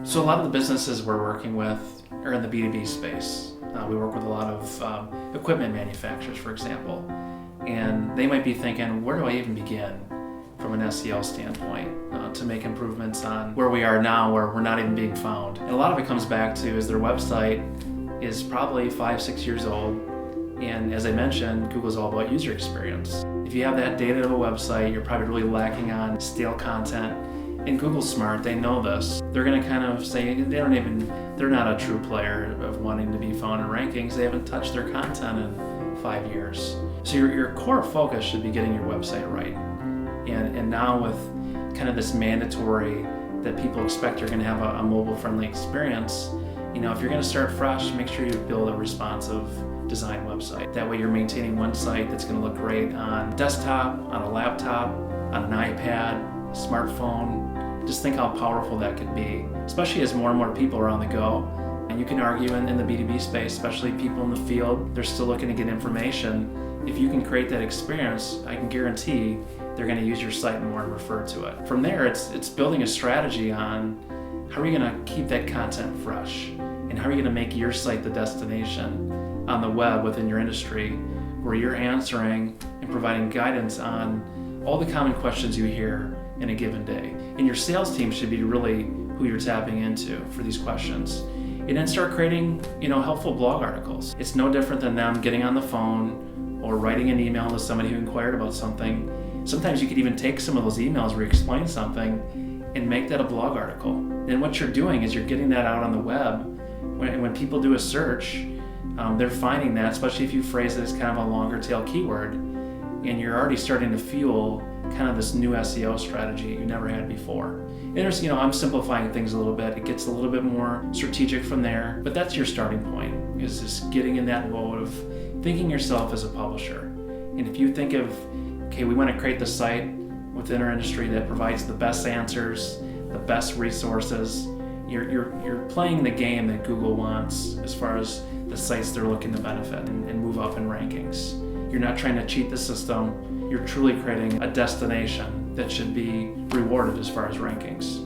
So a lot of the businesses we're working with are in the B2B space. We work with a lot of equipment manufacturers, for example, and they might be thinking, where do I even begin from an SEO standpoint to make improvements on where we are now, where we're not even being found. And a lot of it comes back to is their website is probably 5-6 years old, and as I mentioned, Google's all about user experience. If you have that dated of a website, you're probably really lacking on stale content. And Google's smart, they know this. They're gonna kind of say they're not a true player of wanting to be found in rankings. They haven't touched their content in 5 years. So your core focus should be getting your website right. And now with kind of this mandatory that people expect you're gonna have a mobile-friendly experience, if you're gonna start fresh, make sure you build a responsive design website. That way you're maintaining one site that's gonna look great on desktop, on a laptop, on an iPad, a smartphone. Just think how powerful that could be, especially as more and more people are on the go. And you can argue in the B2B space, especially people in the field, they're still looking to get information. If you can create that experience, I can guarantee they're going to use your site more and refer to it. From there, it's building a strategy on how are you going to keep that content fresh, and how are you going to make your site the destination on the web within your industry, where you're answering and providing guidance on all the common questions you hear in a given day. And your sales team should be really who you're tapping into for these questions. And then start creating, helpful blog articles. It's no different than them getting on the phone or writing an email to somebody who inquired about something. Sometimes you could even take some of those emails where you explain something and make that a blog article. And what you're doing is you're getting that out on the web. When people do a search, they're finding that, especially if you phrase it as kind of a longer tail keyword, and you're already starting to fuel kind of this new SEO strategy you never had before. And there's, I'm simplifying things a little bit. It gets a little bit more strategic from there, but that's your starting point, is just getting in that mode of thinking yourself as a publisher. And if you think of, okay, we want to create the site within our industry that provides the best answers, the best resources, you're playing the game that Google wants as far as the sites they're looking to benefit and move up in rankings. You're not trying to cheat the system. You're truly creating a destination that should be rewarded as far as rankings.